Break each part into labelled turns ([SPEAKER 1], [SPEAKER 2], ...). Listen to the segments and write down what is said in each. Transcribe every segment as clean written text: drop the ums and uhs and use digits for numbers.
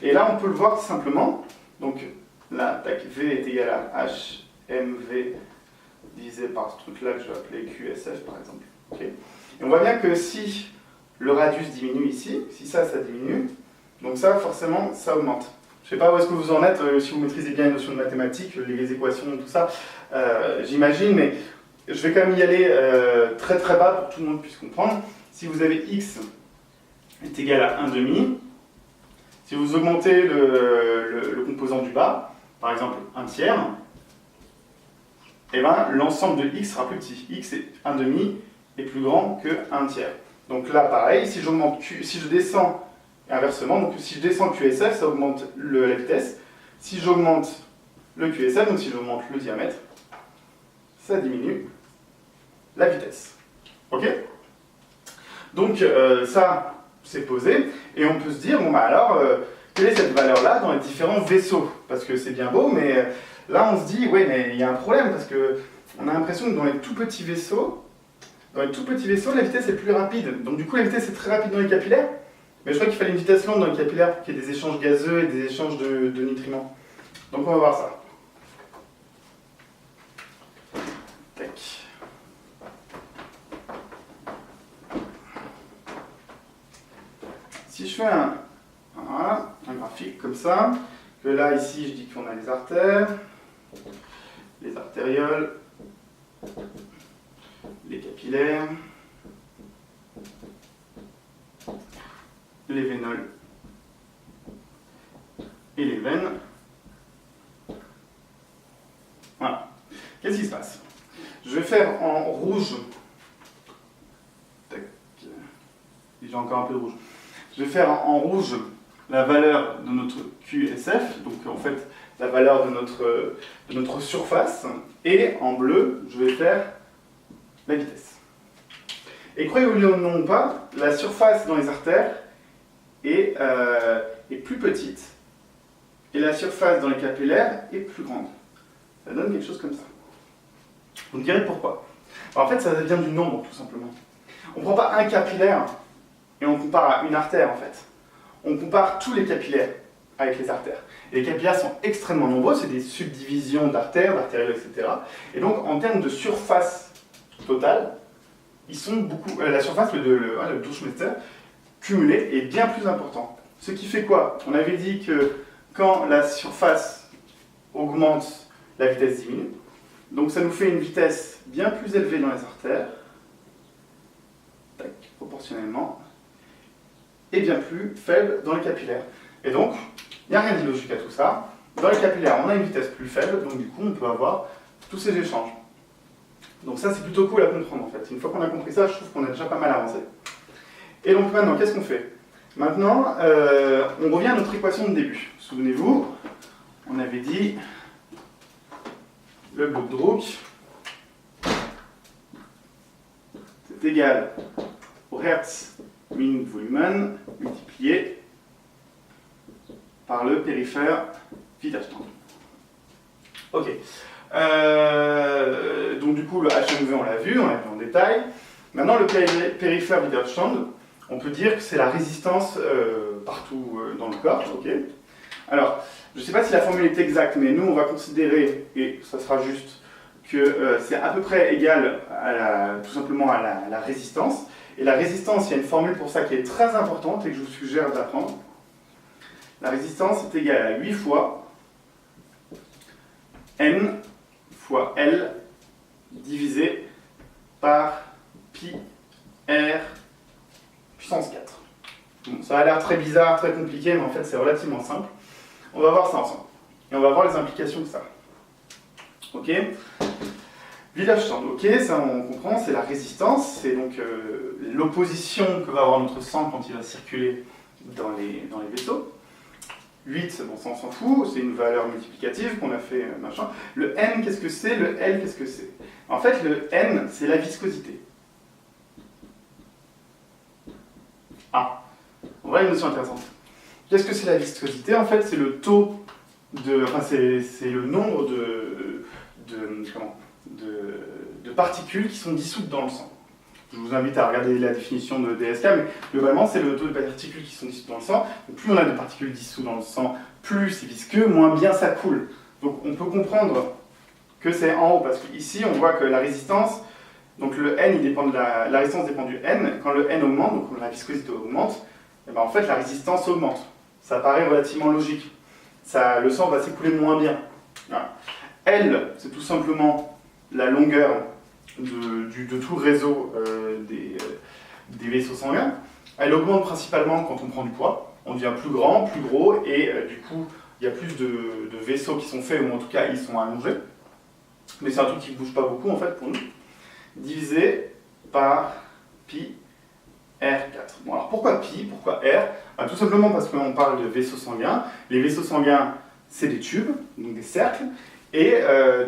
[SPEAKER 1] Et là, on peut le voir tout simplement. Donc là, tac, V est égal à HMV divisé par ce truc-là que je vais appeler QSF par exemple. Okay. Et on voit bien que si le radius diminue ici, si ça diminue, donc ça, forcément, ça augmente. Je ne sais pas où est-ce que vous en êtes, si vous maîtrisez bien les notions de mathématiques, les équations, tout ça, j'imagine, mais je vais quand même y aller très très bas pour que tout le monde puisse comprendre. Si vous avez x est égal à 1 demi, si vous augmentez le composant du bas, par exemple 1 tiers, et ben l'ensemble de x sera plus petit. X est 1 demi est plus grand que 1 tiers. Donc là, pareil, si je descends inversement, donc si je descends QSF, ça augmente la vitesse. Si j'augmente le QSF, donc si j'augmente le diamètre, ça diminue la vitesse. Ok? Donc ça, c'est posé, et on peut se dire, bon bah alors, quelle est cette valeur-là dans les différents vaisseaux? Parce que c'est bien beau, mais là on se dit, ouais, mais il y a un problème, parce que on a l'impression que dans les tout petits vaisseaux, la vitesse est plus rapide. Donc du coup, la vitesse est très rapide dans les capillaires, mais je crois qu'il fallait une vitesse lente dans les capillaires pour qu'il y ait des échanges gazeux et des échanges de nutriments. Donc on va voir ça. Tac. Si je fais un graphique comme ça, que là, ici, je dis qu'on a les artères, les artérioles, les capillaires, les vénoles et les veines. Voilà. Qu'est-ce qui se passe? Je vais faire en rouge. Tac. J'ai encore un peu de rouge. Je vais faire en rouge la valeur de notre QSF, donc en fait la valeur de notre surface, et en bleu, je vais faire la vitesse. Et croyez-le ou non pas, la surface dans les artères est plus petite, et la surface dans les capillaires est plus grande. Ça donne quelque chose comme ça. Vous me direz pourquoi? Alors, en fait, ça vient du nombre, tout simplement. On ne prend pas un capillaire et on compare à une artère, en fait. On compare tous les capillaires avec les artères. Et les capillaires sont extrêmement nombreux, c'est des subdivisions d'artères, d'artérioles, etc. Et donc, en termes de surface totale, ils sont beaucoup. La surface, le Durchmesser, cumulé, est bien plus important. Ce qui fait quoi? On avait dit que quand la surface augmente, la vitesse diminue. Donc ça nous fait une vitesse bien plus élevée dans les artères, tac, proportionnellement, et bien plus faible dans les capillaires. Et donc, il n'y a rien d'illogique à tout ça. Dans les capillaires, on a une vitesse plus faible, donc du coup, on peut avoir tous ces échanges. Donc ça, c'est plutôt cool à comprendre, en fait. Une fois qu'on a compris ça, je trouve qu'on a déjà pas mal avancé. Et donc maintenant, qu'est-ce qu'on fait? Maintenant, on revient à notre équation de début. Souvenez-vous, on avait dit le Blutdruck c'est égal au Hertz Minute Volumen multiplié par le périphère Widerstand. Ok. Donc du coup, le HMV, on l'a vu en détail. Maintenant, le périphère Widerstand, on peut dire que c'est la résistance partout dans le corps. Okay. Alors, je ne sais pas si la formule est exacte, mais nous, on va considérer, et ça sera juste, que c'est à peu près égal à tout simplement à la résistance. Et la résistance, il y a une formule pour ça qui est très importante et que je vous suggère d'apprendre. La résistance est égale à 8 fois N fois L divisé par pi R puissance 4. Bon, ça a l'air très bizarre, très compliqué, mais en fait c'est relativement simple. On va voir ça ensemble. Et on va voir les implications de ça. Ok? Widerstand, ok, ça on comprend, c'est la résistance, c'est donc l'opposition que va avoir notre sang quand il va circuler dans les vaisseaux. 8, bon ça on s'en fout, c'est une valeur multiplicative qu'on a fait machin. Le N, qu'est-ce que c'est? Le L, qu'est-ce que c'est? En fait, le N, c'est la viscosité. Ah, voilà une notion intéressante. Qu'est-ce que c'est la viscosité? En fait, c'est le taux de... Enfin, c'est le nombre de particules qui sont dissoutes dans le sang. Je vous invite à regarder la définition de DSK, mais globalement, c'est le taux de particules qui sont dissoutes dans le sang. Donc, plus on a de particules dissoutes dans le sang, plus c'est visqueux, moins bien ça coule. Donc on peut comprendre que c'est en haut, parce qu'ici, on voit que la résistance, donc le N, il dépend de la résistance dépend du N. Quand le N augmente, donc la viscosité augmente, et ben en fait, la résistance augmente. Ça paraît relativement logique. Le sang va s'écouler moins bien. Voilà. L, c'est tout simplement la longueur de tout le réseau des vaisseaux sanguins. Elle augmente principalement quand on prend du poids. On devient plus grand, plus gros, et du coup, il y a plus de vaisseaux qui sont faits, ou en tout cas, ils sont allongés. Mais c'est un truc qui ne bouge pas beaucoup, en fait, pour nous. Divisé par pi R4. Bon, alors pourquoi pi? Pourquoi R? Tout simplement parce qu'on parle de vaisseaux sanguins. Les vaisseaux sanguins, c'est des tubes, donc des cercles, et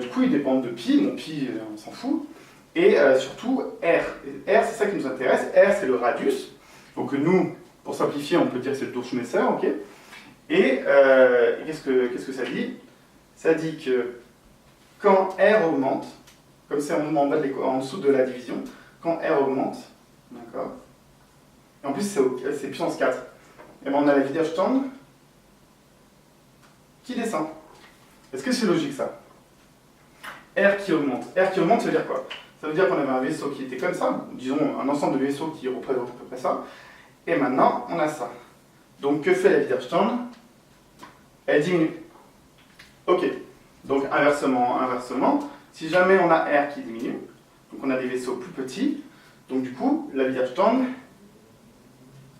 [SPEAKER 1] du coup, ils dépendent de pi. Bon, pi, on s'en fout. Et surtout, R. Et R, c'est ça qui nous intéresse. R, c'est le radius. Donc nous, pour simplifier, on peut dire que c'est le Durchmesser, ok? Et qu'est-ce que ça dit? Ça dit que quand R augmente, comme c'est en mouvement en dessous de la division, quand R augmente, d'accord? Et en plus, c'est puissance 4. Et bien on a la Widerstand qui descend. Est-ce que c'est logique ça? R qui augmente. R qui augmente, ça veut dire quoi? Ça veut dire qu'on avait un vaisseau qui était comme ça, disons un ensemble de vaisseaux qui représente à peu près ça, et maintenant on a ça. Donc que fait la Widerstand? Elle diminue. Ok, donc inversement, si jamais on a R qui diminue, donc on a des vaisseaux plus petits, donc du coup la Widerstand,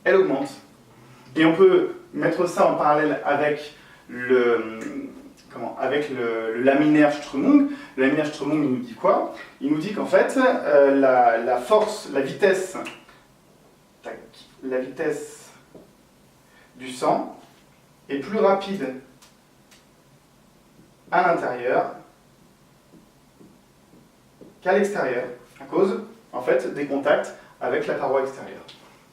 [SPEAKER 1] elle augmente. Et on peut mettre ça en parallèle avec le laminaire Strömung. Le laminaire Strömung, il nous dit quoi? Il nous dit qu'en fait, la vitesse du sang est plus rapide à l'intérieur qu'à l'extérieur, à cause, en fait, des contacts avec la paroi extérieure.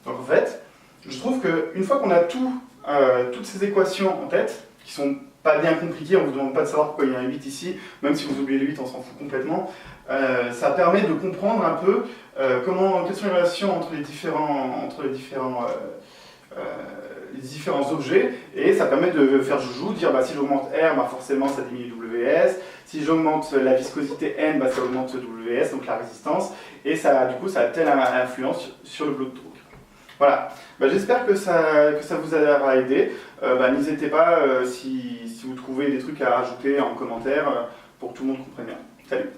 [SPEAKER 1] Donc en fait, je trouve qu'une fois qu'on a toutes ces équations en tête, qui sont pas bien compliquées, on ne vous demande pas de savoir pourquoi il y a un 8 ici, même si vous oubliez le 8, on s'en fout complètement, ça permet de comprendre un peu quelles sont les relations entre les différents objets, et ça permet de faire joujou, de dire bah, si j'augmente R, bah, forcément ça diminue WS, si j'augmente la viscosité N, bah, ça augmente WS, donc la résistance, et ça, du coup ça a telle influence sur le bloc de Druck. Voilà, bah, j'espère que ça vous aura aidé. N'hésitez pas si vous trouvez des trucs à rajouter en commentaire pour que tout le monde comprenne bien. Salut!